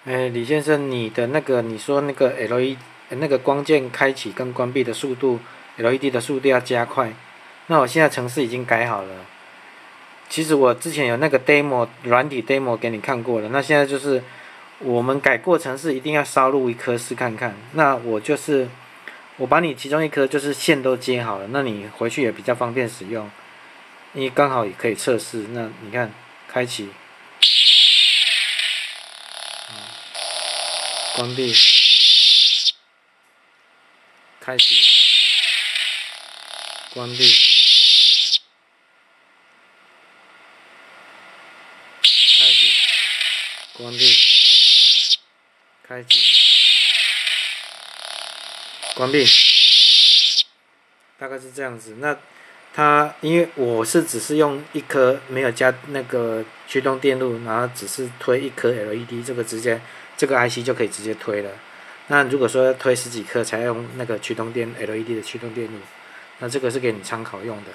李先生，你的那个你说那个 LED 那个光键开启跟关闭的速度，LED 的速度要加快。那我现在程式已经改好了。其实我之前有那个 demo 软体 demo 给你看过了。那现在就是我们改过程式一定要烧录一颗试看看。那我把你其中一颗就是线都接好了，那你回去也比较方便使用，因为刚好也可以测试。那你看，开启。关闭，开始，关闭，开始，关闭，开始，关闭，大概是这样子。那因为我只是用一颗没有加那个驱动电路，然后只是推一颗 LED， 这个 IC 就可以直接推了。那如果说要推10几颗才用那个驱动电 LED 的驱动电路，那这个是给你参考用的。